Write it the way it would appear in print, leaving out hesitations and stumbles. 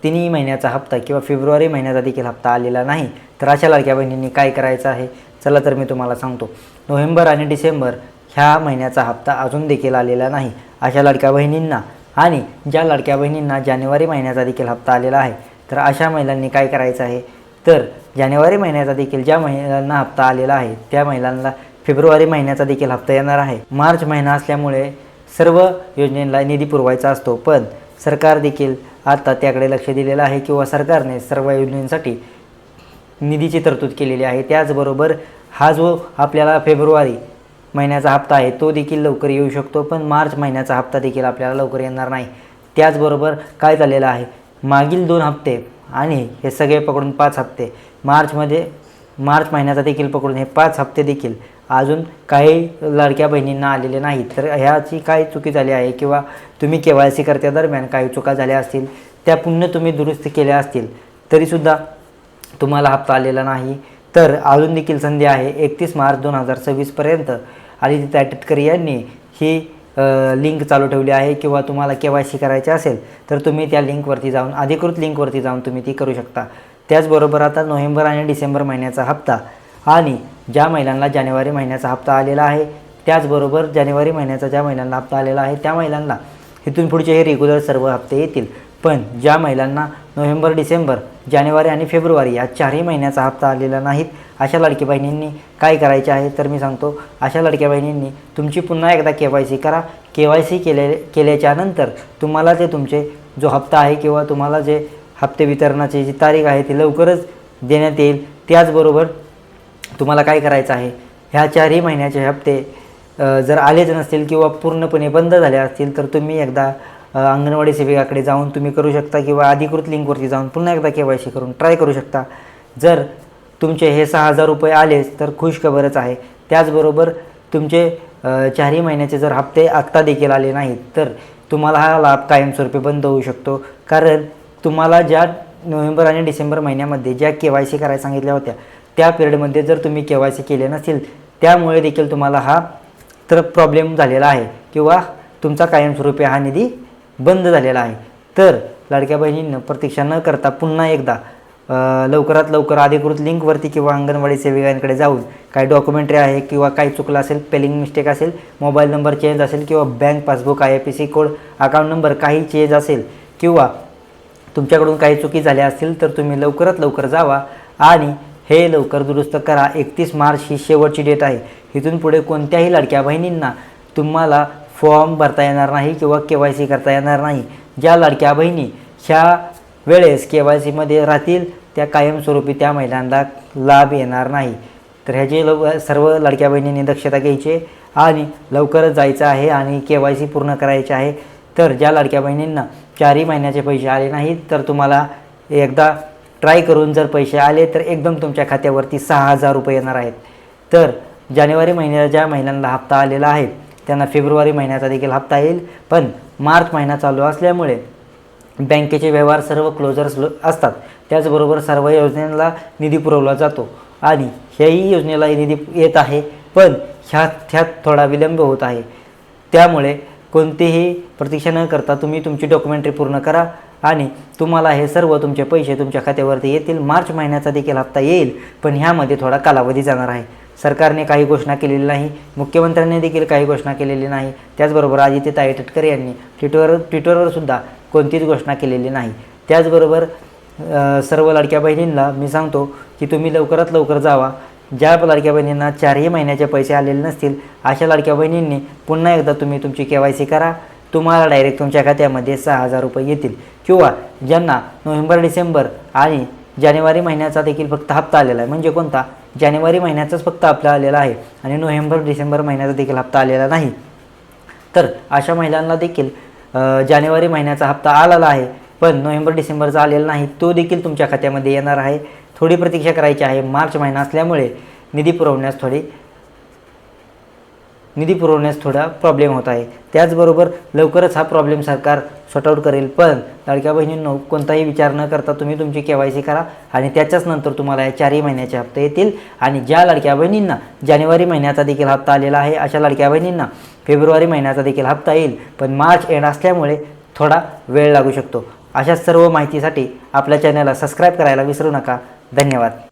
तिन्ही महिन्याचा हप्ता किंवा फेब्रुवारी महिन्याचा देखील हप्ता आलेला नाही, तर अशा लाडक्या बहिणींनी काय करायचं आहे, चला तर मी तुम्हाला सांगतो. नोव्हेंबर आणि डिसेंबर ह्या महिन्याचा हप्ता अजून देखील आलेला नाही अशा लाडक्या बहिणींना आणि ज्या लाडक्या बहिणींना जानेवारी महिन्याचा देखील हप्ता आलेला आहे, तर अशा महिलांनी काय करायचं आहे, तर जानेवारी महिन्याचा देखील ज्या महिलांना हप्ता आलेला आहे त्या महिलांना फेब्रुवारी महिन्याचा देखील हप्ता येणार आहे. मार्च महिना असल्यामुळे सर्व योजनेला निधी पुरवायचा असतो, पण सरकार देखील आता त्याकडे लक्ष दिलेलं आहे किंवा सरकारने सर्व योजनांसाठी निधीची तरतूद केलेली आहे. त्याचबरोबर हा जो आपल्याला फेब्रुवारी महिन्याचा हप्ता आहे तो देखील लवकर येऊ शकतो, पण मार्च महिन्याचा हप्ता देखील आपल्याला लवकर येणार नाही. त्याचबरोबर काय झालेलं आहे, मागील 2 हप्ते आणि हे सगळे पकडून 5 हप्ते मार्च महिन्याचा देखील पकडून हे 5 हप्ते देखील अजून काही लाडक्या बहिणींना आलेले नाहीत. तर ह्याची काय चुकी झाली आहे किंवा तुम्ही KYC करत्यादरम्यान काही चुका झाल्या असतील, त्या पुन्हा तुम्ही दुरुस्त केल्या असतील तरीसुद्धा तुम्हाला हप्ता आलेला नाही, तर अजून देखील संधी आहे. 31 मार्च 2026 पर्यंत आदिती तायटकर यांनी ही लिंक चालू ठेवली आहे किंवा तुम्हाला KYC करायचे असेल तर तुम्ही त्या लिंकवरती जाऊन अधिकृत लिंकवरती जाऊन तुम्ही ती करू शकता. त्याचबरोबर आता नोव्हेंबर आणि डिसेंबर महिन्याचा हप्ता आणि ज्या महिलांना जानेवारी महिन्याचा हप्ता आलेला आहे, त्याचबरोबर जानेवारी महिन्याचा ज्या महिलांना हप्ता आलेला आहे त्या महिलांना इथून पुढचे हे रेग्युलर सर्व हप्ते येतील. पण ज्या महिलांना नोव्हेंबर, डिसेंबर, जानेवारी आणि फेब्रुवारी या 4ही महिन्याचा हप्ता आलेला नाहीत अशा लाडकी बहिणींनी काय करायचे आहे, तर मी सांगतो. अशा लाडक्या बहिणींनी तुमची पुन्हा एकदा KYC करा. KYC केल्याच्या नंतर तुम्हाला ते तुमचे जो हप्ता आहे किंवा तुम्हाला जे हप्ते वितरणाची जी तारीख आहे ती लवकरच देण्यात येईल. त्याचबरोबर तुम्हाला काय करायचं आहे, ह्या 4ही महिन्याचे हप्ते जर आलेच नसतील किंवा पूर्णपणे बंद झाले असतील तर तुम्ही एकदा अंगणवाडी सेविकाकडे जाऊन तुम्ही करू शकता किंवा अधिकृत लिंकवरती जाऊन पुन्हा एकदा KYC करून ट्राय करू शकता. जर तुमचे हे 6,000 रुपये आलेच तर खुशखबरच आहे. त्याचबरोबर तुमचे 4ही महिन्याचे जर हप्ते आत्ता देखील आले नाहीत तर तुम्हाला हा लाभ कायमस्वरूपी बंद होऊ शकतो. कारण तुम्हाला ज्या नोव्हेंबर आणि डिसेंबर महिन्यामध्ये ज्या KYC करायला सांगितल्या होत्या त्या पिरियडमध्ये जर तुम्ही KYC केले नसेल त्यामुळे देखील तुम्हाला हा तर प्रॉब्लेम झालेला आहे किंवा तुमचा कायमस्वरूपी हा निधी बंद झालेला आहे. तर लाडक्या बहिणींना प्रतीक्षा न करता पुन्हा एकदा लवकरात लवकर अधिकृत लिंकवरती किंवा अंगणवाडी सेविकांकडे जाऊन काही डॉक्युमेंटरी आहे किंवा काही चुकलं असेल, स्पेलिंग मिस्टेक असेल, मोबाईल नंबर चेंज असेल किंवा bank passbook IFSC code account number काही चेंज असेल किंवा तुमच्याकडून काही चुकी झाल्या असतील तर तुम्ही लवकरात लवकर जावा आणि हे लवकर दुरुस्त करा. 31 मार्च ही शेवटची डेट आहे. इथून पुढे कोणत्याही लाडक्या बहिणींना तुम्हाला फॉर्म भरता येणार नाही किंवा KYC करता येणार नाही. ज्या लाडक्या बहिणी ह्या वेळेस KYCमध्ये राहतील त्या कायमस्वरूपी त्या महिलांना लाभ येणार नाही. तर ह्याची सर्व लाडक्या बहिणींनी दक्षता घ्यायची आणि लवकरच जायचं आहे आणि KYC पूर्ण करायचे आहे. तर ज्या लाडक्या बहिणींना 4ही महिन्याचे पैसे आले नाहीत तर तुम्हाला एकदा ट्राय करून जर पैसे आले तर एकदम तुमच्या खात्यावरती 6,000 रुपये येणार आहेत. तर जानेवारी महिन्यात ज्या महिलांना हप्ता आलेला आहे त्यांना फेब्रुवारी महिन्याचा देखील हप्ता येईल. पण मार्च महिना चालू असल्यामुळे बँकेचे व्यवहार सर्व क्लोजर्स असतात. त्याचबरोबर सर्व योजनेला निधी पुरवला जातो आणि ह्याही योजनेला निधी येत आहे, पण ह्यात थोडा विलंब होत आहे. त्यामुळे कोणतीही प्रतीक्षा न करता तुम्ही तुमची डॉक्युमेंटरी पूर्ण करा आणि तुम्हाला हे सर्व तुमचे पैसे तुमच्या खात्यावरती येतील. मार्च महिन्याचा देखील हप्ता येईल, पण ह्यामध्ये थोडा कालावधी जाणार आहे. सरकारने काही घोषणा केलेली नाही, मुख्यमंत्र्यांनी देखील काही घोषणा केलेली नाही. त्याचबरोबर आदिती तायटकर यांनी ट्विटरवर सुद्धा कोणतीच घोषणा केलेली नाही. त्याचबरोबर सर्व लाडक्या बहिणींना मी सांगतो की तुम्ही लवकरात लवकर जावा. ज्या लाडक्या बहिणींना 4ही महिन्याचे पैसे आलेले नसतील अशा लाडक्या बहिणींनी पुन्हा एकदा तुम्ही तुमची KYC करा. तुम्हाला डायरेक्ट तुमच्या खात्यामध्ये 6,000 रुपये येतील. किंवा ज्यांना नोव्हेंबर, डिसेंबर आणि जानेवारी महिन्याचा देखील फक्त हप्ता आलेला आहे, म्हणजे कोणता जानेवारी महिन्याचाच फक्त हप्ता आलेला आहे आणि नोव्हेंबर, डिसेंबर महिन्याचा देखील हप्ता आलेला नाही, तर अशा महिलांना देखील जानेवारी महिन्याचा हप्ता आलेला आहे पण नोव्हेंबर, डिसेंबरचा आलेला नाही, तो देखील तुमच्या खात्यामध्ये येणार आहे. थोडी प्रतीक्षा करायची आहे. मार्च महिना असल्यामुळे निधी पुरवण्यास थोडा प्रॉब्लेम होत आहे. त्याचबरोबर लवकरच हा प्रॉब्लेम सरकार सॉर्ट आऊट करेल. पण लाडक्या बहिणींनो कोणताही विचार न करता तुम्ही तुमची KYC करा आणि त्याच्याच नंतर तुम्हाला या 4ही महिन्याचे हप्ते येतील. आणि ज्या लाडक्या बहिणींना जानेवारी महिन्याचा देखील हप्ता आलेला आहे अशा लाडक्या बहिणींना फेब्रुवारी महिन्याचा देखील हप्ता येईल, पण मार्च एंड असल्यामुळे थोडा वेळ लागू शकतो. अशा सर्व माहितीसाठी आपल्या चॅनलला सबस्क्राईब करायला विसरू नका. धन्यवाद.